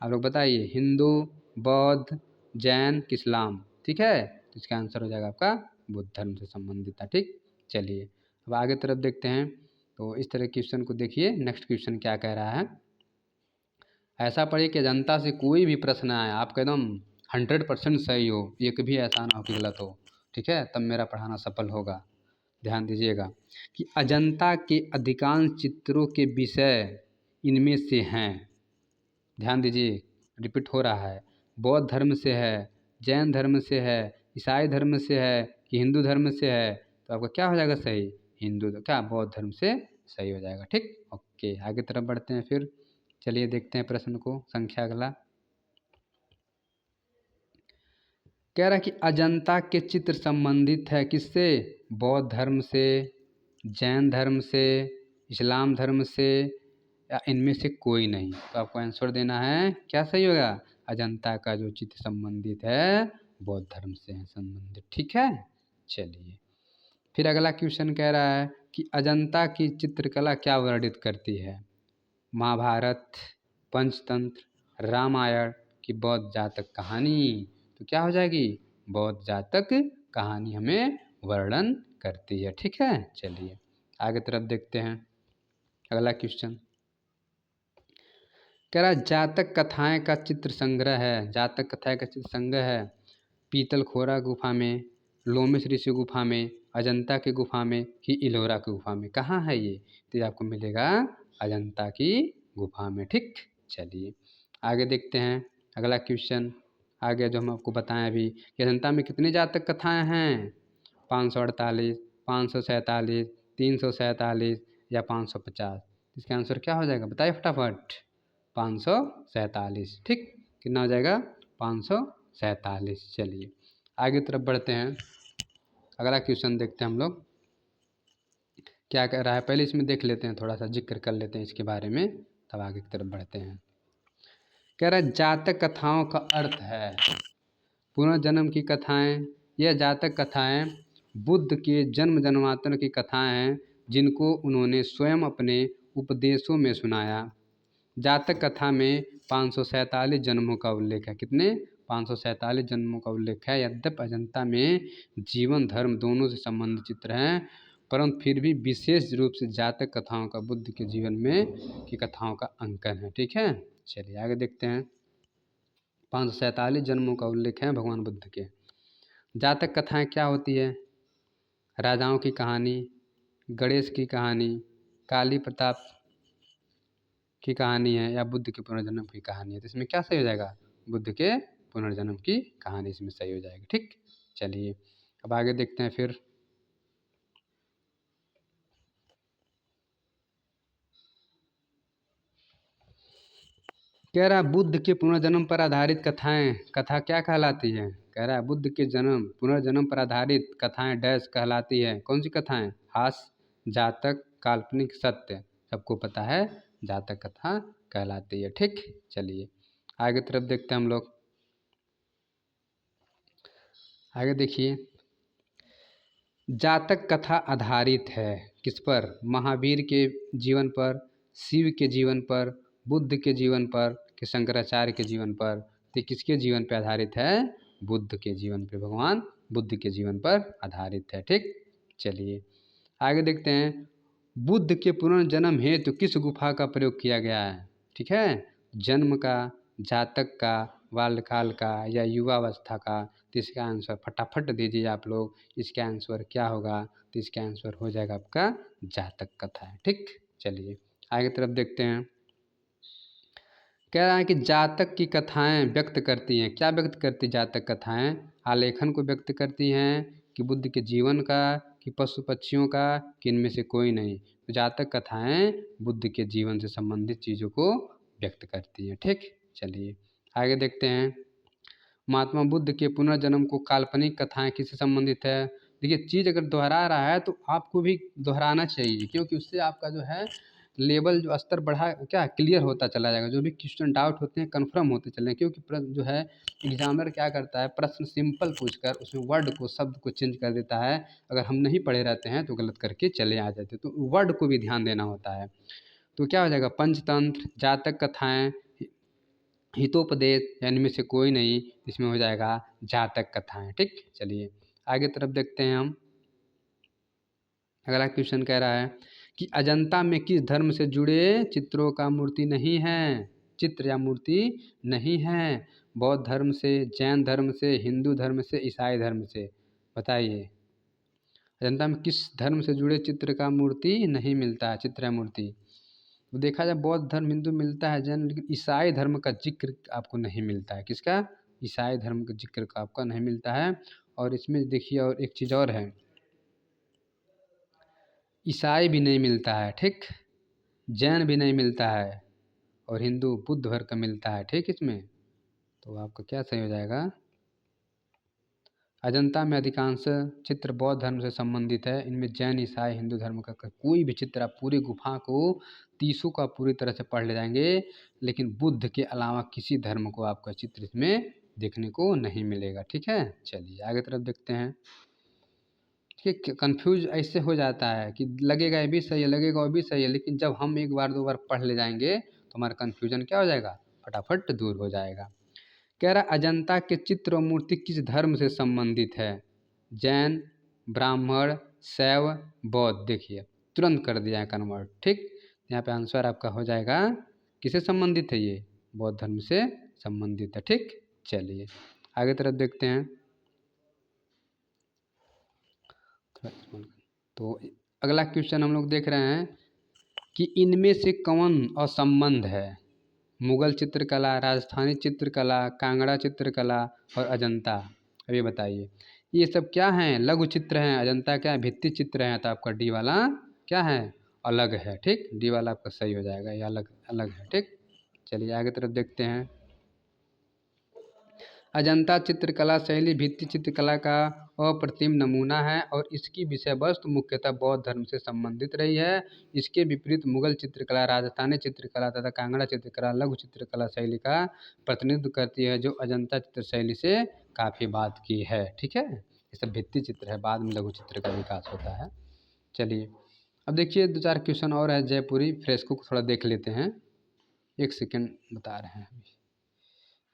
आप लोग बताइए, हिंदू, बौद्ध, जैन कि इस्लाम। ठीक है, तो इसका आंसर हो जाएगा आपका बुद्ध धर्म से संबंधित था। ठीक, चलिए अब आगे तरफ देखते हैं। तो इस तरह क्वेश्चन को देखिए, नेक्स्ट क्वेश्चन क्या कह रहा है। ऐसा पढ़िए कि जनता से कोई भी प्रश्न आए आपका एकदम 100% सही हो, एक भी ऐसा ना हो कि गलत हो। ठीक है, तब मेरा पढ़ाना सफल होगा। ध्यान दीजिएगा कि अजंता के अधिकांश चित्रों के विषय इनमें से हैं, ध्यान दीजिए, रिपीट हो रहा है, बौद्ध धर्म से है, जैन धर्म से है, ईसाई धर्म से है कि हिंदू धर्म से है, तो आपका क्या हो जाएगा सही, हिंदू क्या बौद्ध धर्म से सही हो जाएगा। ठीक, ओके आगे तरफ बढ़ते हैं फिर। चलिए देखते हैं प्रश्न को, संख्या अगला। कह रहा कि अजंता के चित्र संबंधित है किससे? बौद्ध धर्म से, जैन धर्म से, इस्लाम धर्म से, या इनमें से कोई नहीं। तो आपको आंसर देना है, क्या सही होगा? अजंता का जो चित्र संबंधित है बौद्ध धर्म से है संबंधित। ठीक है, चलिए फिर अगला क्वेश्चन कह रहा है कि अजंता की चित्रकला क्या वर्णित करती है? महाभारत, पंचतंत्र, रामायण की बौद्ध जातक कहानी? तो क्या हो जाएगी? बौद्ध जातक कहानी हमें वर्णन करती है। ठीक है, चलिए आगे तरफ देखते हैं। अगला क्वेश्चन कह रहा जातक कथाएं का चित्र संग्रह है। जातक कथाएं का चित्र संग्रह है पीतलखोरा गुफा में, लोमश ऋषि गुफा में, अजंता की गुफा में कि इलोरा की गुफा में? कहाँ है ये? तो ये आपको मिलेगा अजंता की गुफा में। ठीक, चलिए आगे देखते हैं। अगला क्वेश्चन आगे जो हम आपको बताएं अभी कि अजंता में कितनी जातक कथाएं हैं? 548, 547, 347 या 550? इसका आंसर क्या हो जाएगा? बताइए फटाफट। 547। ठीक, कितना हो जाएगा? 547। चलिए आगे तरफ बढ़ते हैं। अगला क्वेश्चन देखते हैं हम लोग क्या कह रहा है। पहले इसमें देख लेते हैं, थोड़ा सा जिक्र कर लेते हैं इसके बारे में, तब आगे की तरफ बढ़ते हैं। कह रहा है जातक कथाओं का अर्थ है पुनर्जन्म की कथाएं। यह जातक कथाएं बुद्ध के जन्म जन्मांतर की कथाएं हैं जिनको उन्होंने स्वयं अपने उपदेशों में सुनाया। जातक कथा में 547 जन्मों का उल्लेख है। कितने? 547 जन्मों का उल्लेख है। यद्यपि अजंता में जीवन धर्म दोनों से संबंधित चित्र हैं, परंतु फिर भी विशेष रूप से जातक कथाओं का बुद्ध के जीवन में की कथाओं का अंकन है। ठीक है, चलिए आगे देखते हैं। 547 जन्मों का उल्लेख है भगवान बुद्ध के। जातक कथाएं क्या होती है? राजाओं की कहानी, गणेश की कहानी, काली प्रताप की कहानी है, या बुद्ध के पुनर्जन्म की कहानी है? तो इसमें क्या सही हो जाएगा? बुद्ध के पुनर्जन्म की कहानी इसमें सही हो जाएगी। ठीक, चलिए अब आगे देखते हैं। फिर कह रहा है बुद्ध के पुनर्जन्म पर आधारित कथाएं, कथा क्या कहलाती है? कह रहा है बुद्ध के जन्म पुनर्जन्म पर आधारित कथाएं डैश कहलाती है। कौन सी कथाएं? हास्य, जातक, काल्पनिक, सत्य? सबको पता है जातक कथा कहलाती है। ठीक, चलिए आगे तरफ देखते हैं हम लोग। आगे देखिए, जातक कथा आधारित है किस पर? महावीर के जीवन पर, शिव के जीवन पर, बुद्ध के जीवन पर कि शंकराचार्य के जीवन पर? तो किसके जीवन पर आधारित है? बुद्ध के जीवन पर, भगवान बुद्ध के जीवन पर आधारित है। ठीक, चलिए आगे देखते हैं। बुद्ध के पुनर्जन्म हेतु किस गुफा का प्रयोग किया गया है? ठीक है, जन्म का, जातक का, बाल्यकाल का या युवावस्था का? तो इसका आंसर फटाफट दीजिए आप लोग। इसका आंसर क्या होगा? तो इसका आंसर हो जाएगा आपका जातक कथा है। ठीक, चलिए आगे तरफ देखते हैं। कह रहा है कि जातक की कथाएं व्यक्त करती हैं, क्या व्यक्त करती जातक कथाएं? आलेखन को व्यक्त करती हैं कि बुद्ध के जीवन का, कि पशु पक्षियों का, कि इनमें से कोई नहीं? तो जातक कथाएं बुद्ध के जीवन से संबंधित चीज़ों को व्यक्त करती हैं। ठीक, चलिए आगे देखते हैं। महात्मा बुद्ध के पुनर्जन्म को काल्पनिक कथाएं किससे संबंधित है? देखिए, चीज़ अगर दोहरा रहा है तो आपको भी दोहराना चाहिए, क्योंकि उससे आपका जो है लेवल जो स्तर बढ़ा क्या क्लियर होता चला जाएगा। जो भी क्वेश्चन डाउट होते हैं कन्फर्म होते चले, क्योंकि जो है एग्जामिनर क्या करता है, प्रश्न सिंपल पूछकर उसमें वर्ड को, शब्द को चेंज कर देता है। अगर हम नहीं पढ़े रहते हैं तो गलत करके चले आ जाते हैं, तो वर्ड को भी ध्यान देना होता है। तो क्या हो जाएगा? पंचतंत्र, जातक कथाएं, हितोपदेश या इनमें से कोई नहीं? इसमें हो जाएगा जातक कथाएं। ठीक, चलिए आगे तरफ देखते हैं हम। अगला क्वेश्चन कह रहा है कि अजंता में किस धर्म से जुड़े चित्रों का मूर्ति नहीं है? चित्र या मूर्ति नहीं है। बौद्ध धर्म से, जैन धर्म से, हिंदू धर्म से, ईसाई धर्म से? बताइए। अजंता में किस धर्म से जुड़े चित्र का मूर्ति नहीं मिलता है, चित्र या मूर्ति? तो देखा जाए बौद्ध धर्म, हिंदू मिलता है, जैन, लेकिन ईसाई धर्म का जिक्र आपको नहीं मिलता है। किसका? ईसाई धर्म का जिक्र का आपका नहीं मिलता है। और इसमें देखिए और एक चीज़ और है, ईसाई भी नहीं मिलता है। ठीक, जैन भी नहीं मिलता है, और हिंदू बुद्ध भर का मिलता है। ठीक, इसमें तो आपका क्या सही हो जाएगा? अजंता में अधिकांश चित्र बौद्ध धर्म से संबंधित है। इनमें जैन, ईसाई, हिंदू धर्म का कोई भी चित्र, आप पूरी गुफा को 30 का पूरी तरह से पढ़ ले जाएंगे, लेकिन बुद्ध के अलावा किसी धर्म को आपका चित्र इसमें देखने को नहीं मिलेगा। ठीक है, चलिए आगे तरफ देखते हैं। ठीक, कंफ्यूज ऐसे हो जाता है कि लगेगा ये भी सही है, लगेगा वो भी सही है, लेकिन जब हम एक बार दो बार पढ़ ले जाएंगे तो हमारा कन्फ्यूजन क्या हो जाएगा, फटाफट दूर हो जाएगा। कह रहा अजंता के चित्र और मूर्ति किस धर्म से संबंधित है? जैन, ब्राह्मण, शैव, बौद्ध। देखिए तुरंत कर दिया है कन्वर्ट। ठीक, यहाँ पे आंसर आपका हो जाएगा किससे संबंधित है, ये बौद्ध धर्म से संबंधित है। ठीक, चलिए आगे तरफ देखते हैं। तो अगला क्वेश्चन हम लोग देख रहे हैं कि इनमें से कौन असंबंध है? मुगल चित्रकला, राजस्थानी चित्रकला, कांगड़ा चित्रकला और अजंता। अभी बताइए ये सब क्या हैं? लघु चित्र हैं। अजंता क्या है? भित्ति चित्र हैं। तो आपका डी वाला क्या है? अलग है। ठीक, डी वाला आपका सही हो जाएगा, ये अलग अलग है। ठीक, चलिए आगे तरफ देखते हैं। अजंता चित्रकला शैली भित्ति चित्रकला का अप्रतिम नमूना है और इसकी विषय वस्तु मुख्यतः बौद्ध धर्म से संबंधित रही है। इसके विपरीत मुगल चित्रकला, राजस्थानी चित्रकला तथा कांगड़ा चित्रकला लघु चित्रकला शैली का प्रतिनिधित्व करती है, जो अजंता चित्र शैली से काफ़ी बाद की है। ठीक है, ये सब भित्ति चित्र है, बाद में लघु चित्र का विकास होता है। चलिए अब देखिए 2-4 क्वेश्चन और है जयपुरी फ्रेस्को को थोड़ा देख लेते हैं। एक सेकेंड बता रहे हैं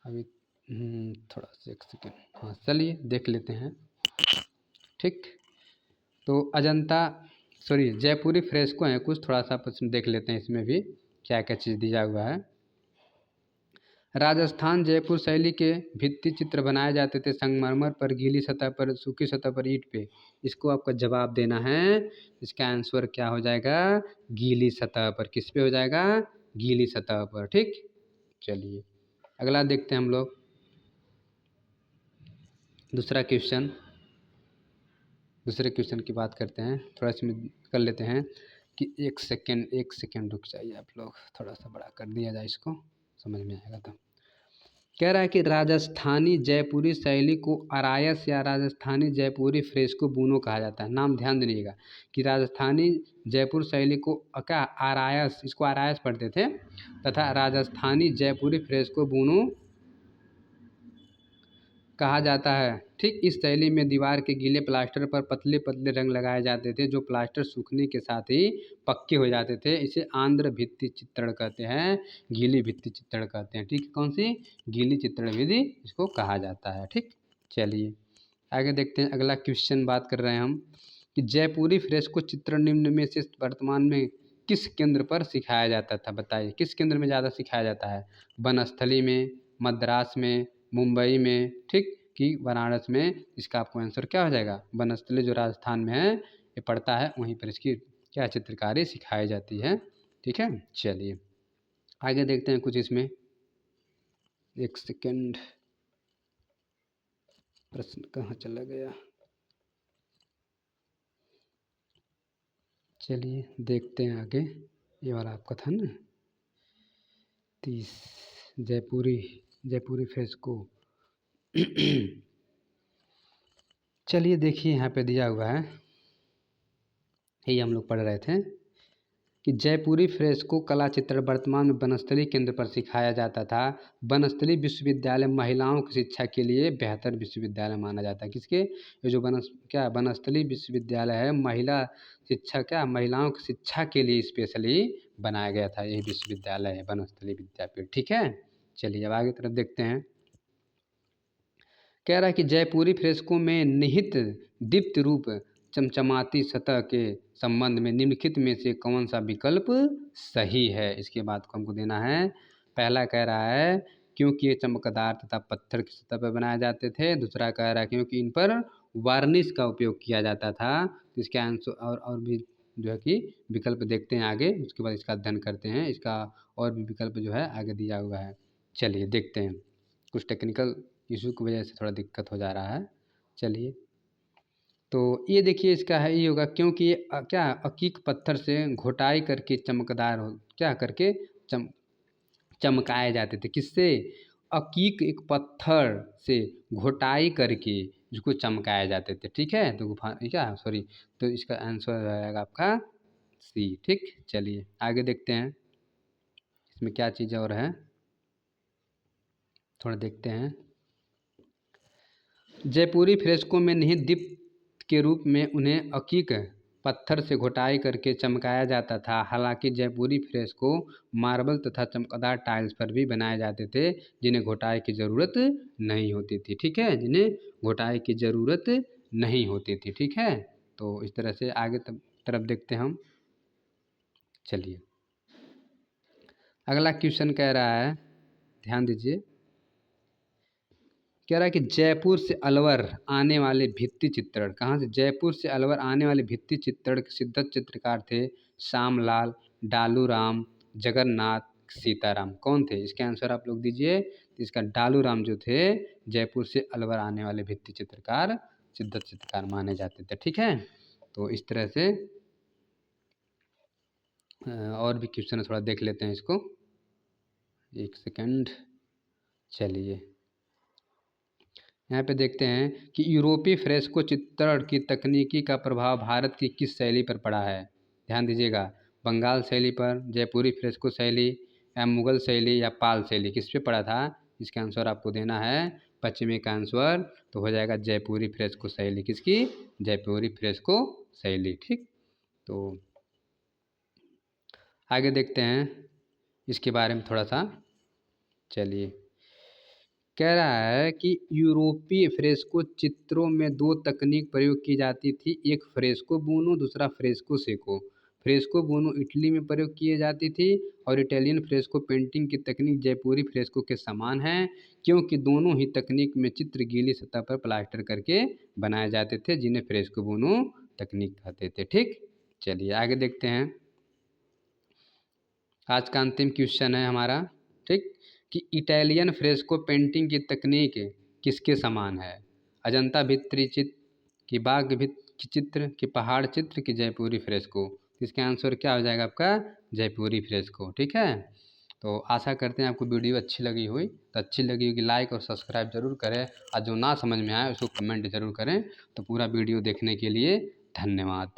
अभी थोड़ा सा, एक सेकेंड। हाँ चलिए देख लेते हैं। ठीक, तो अजंता सॉरी जयपुरी फ्रेस्को हैं कुछ, थोड़ा सा प्रश्न देख लेते हैं, इसमें भी क्या क्या चीज़ दिया हुआ है। राजस्थान जयपुर शैली के भित्ति चित्र बनाए जाते थे संगमरमर पर, गीली सतह पर, सूखी सतह पर, ईंट पे। इसको आपका जवाब देना है। इसका आंसर क्या हो जाएगा? गीली सतह पर। किस पे हो जाएगा? गीली सतह पर। ठीक, चलिए अगला देखते हैं हम लोग। दूसरे क्वेश्चन की बात करते हैं। थोड़ा इसमें कर लेते हैं कि एक सेकेंड रुक जाइए आप लोग, थोड़ा सा बड़ा कर दिया जाए, इसको समझ में आएगा। तो कह रहा है कि राजस्थानी जयपुरी शैली को आरायस या राजस्थानी जयपुरी फ्रेस्को बूनो कहा जाता है। नाम ध्यान दीजिएगा कि राजस्थानी जयपुर शैली को क्या आरायस, इसको आरायस पढ़ते थे, तथा राजस्थानी जयपुरी फ्रेस्को बूनो कहा जाता है। ठीक, इस शैली में दीवार के गीले प्लास्टर पर पतले पतले रंग लगाए जाते थे, जो प्लास्टर सूखने के साथ ही पक्के हो जाते थे। इसे आंध्र भित्ति चित्रण कहते हैं, गीली भित्ति चित्रण कहते हैं। ठीक, कौन सी? गीली चित्रण विधि इसको कहा जाता है। ठीक, चलिए आगे देखते हैं। अगला क्वेश्चन बात कर रहे हैं हम कि जयपुरी फ्रेस्को चित्रण निम्न में से वर्तमान में किस केंद्र पर सिखाया जाता था? बताइए किस केंद्र में ज़्यादा सिखाया जाता है? बनस्थली में, मद्रास में, मुंबई में, ठीक, कि वाराणसी में? इसका आपको आंसर क्या हो जाएगा? बनस्थली जो राजस्थान में है ये पड़ता है, वहीं पर इसकी क्या चित्रकारी सिखाई जाती है। ठीक है, चलिए आगे देखते हैं कुछ इसमें। एक सेकेंड, प्रश्न कहाँ चला गया? चलिए देखते हैं आगे। ये वाला आपका था ना 30 जयपुरी फ्रेस्को। चलिए देखिए यहाँ पे दिया हुआ है, यही हम लोग पढ़ रहे थे कि जयपुरी फ्रेस्को कला चित्र वर्तमान में बनस्थली केंद्र पर सिखाया जाता था। बनस्थली विश्वविद्यालय महिलाओं की शिक्षा के लिए बेहतर विश्वविद्यालय माना जाता है। किसके? ये जो बनस्थली विश्वविद्यालय है, महिला शिक्षा क्या महिलाओं की शिक्षा के लिए स्पेशली बनाया गया था, यही विश्वविद्यालय है बनस्थली विद्यापीठ। ठीक है, चलिए अब आगे तरफ देखते हैं। कह रहा है कि जयपुरी फ्रेस्को में निहित दीप्त रूप चमचमाती सतह के संबंध में निम्नलिखित में से कौन सा विकल्प सही है? इसके बाद को हमको देना है। पहला कह रहा है क्योंकि ये चमकदार तथा पत्थर की सतह पर बनाए जाते थे। दूसरा कह रहा है क्योंकि इन पर वार्निश का उपयोग किया जाता था। तो इसके आंसर और भी जो है कि विकल्प देखते हैं आगे, उसके बाद इसका अध्ययन करते हैं। इसका और भी विकल्प जो है आगे दिया हुआ है। चलिए देखते हैं, कुछ टेक्निकल इशू की वजह से थोड़ा दिक्कत हो जा रहा है। चलिए तो ये देखिए इसका है, ये होगा क्योंकि ये क्या अकीक पत्थर से घोटाई करके चमकदार हो क्या करके चमकाए जाते थे। किससे? अकीक एक पत्थर से घोटाई करके जिसको चमकाए जाते थे। ठीक है, तो गुफा क्या सॉरी, तो इसका आंसर हो जाएगा आपका सी। ठीक, चलिए आगे देखते हैं इसमें क्या चीज़ और है, थोड़ा देखते हैं। जयपुरी फ्रेस्को में निहित दीप्त के रूप में उन्हें अकीक पत्थर से घोटाई करके चमकाया जाता था। हालांकि जयपुरी फ्रेस्को मार्बल तथा चमकदार टाइल्स पर भी बनाए जाते थे, जिन्हें घोटाई की ज़रूरत नहीं होती थी। ठीक है, जिन्हें घोटाई की ज़रूरत नहीं होती थी। ठीक है, तो इस तरह से आगे तरफ देखते हैं हम। चलिए अगला क्वेश्चन कह रहा है, ध्यान दीजिए, कह रहा है कि जयपुर से अलवर आने वाले भित्ति चित्रण, कहाँ से, जयपुर से अलवर आने वाले भित्ति चित्रण के सिद्धत चित्रकार थे श्यामलाल, डालूराम, जगन्नाथ, सीताराम। कौन थे, इसके आंसर आप लोग दीजिए। तो इसका डालूराम जो थे जयपुर से अलवर आने वाले भित्ति चित्रकार, सिद्धत चित्रकार माने जाते थे। ठीक है, तो इस तरह से और भी क्वेश्चन थोड़ा देख लेते हैं इसको, एक सेकंड। चलिए यहाँ पे देखते हैं कि यूरोपीय फ्रेस्को चित्रण की तकनीकी का प्रभाव भारत की किस शैली पर पड़ा है। ध्यान दीजिएगा, बंगाल शैली पर, जयपुरी फ्रेस्को शैली, या मुगल शैली, या पाल शैली, किस पे पड़ा था। इसका आंसर आपको देना है पश्चिमी का आंसर, तो हो जाएगा जयपुरी फ्रेस्को शैली। किसकी, जयपुरी फ्रेस्को शैली। ठीक, तो आगे देखते हैं इसके बारे में थोड़ा सा। चलिए कह रहा है कि यूरोपीय फ्रेस्को चित्रों में दो तकनीक प्रयोग की जाती थी, एक फ्रेस्को बोनो, दूसरा फ्रेस्को सेको। फ्रेस्को बोनो इटली में प्रयोग की जाती थी और इटालियन फ्रेस्को पेंटिंग की तकनीक जयपुरी फ्रेस्को के समान है, क्योंकि दोनों ही तकनीक में चित्र गीली सतह पर प्लास्टर करके बनाए जाते थे, जिन्हें फ्रेस्को बोनो तकनीक कहते थे। ठीक, चलिए आगे देखते हैं। आज का अंतिम क्वेश्चन है हमारा, ठीक, कि इटालियन फ्रेस्को पेंटिंग की तकनीक किसके समान है। अजंता भित्ति चित्र, की बाग भित्ति चित्र, की पहाड़ चित्र, की जयपुरी फ्रेस्को। इसका आंसर क्या हो जाएगा आपका, जयपुरी फ्रेस्को। ठीक है, तो आशा करते हैं आपको वीडियो अच्छी लगी हुई, तो अच्छी लगी होगी लाइक और सब्सक्राइब जरूर करें, और जो ना समझ में आए उसको कमेंट जरूर करें। तो पूरा वीडियो देखने के लिए धन्यवाद।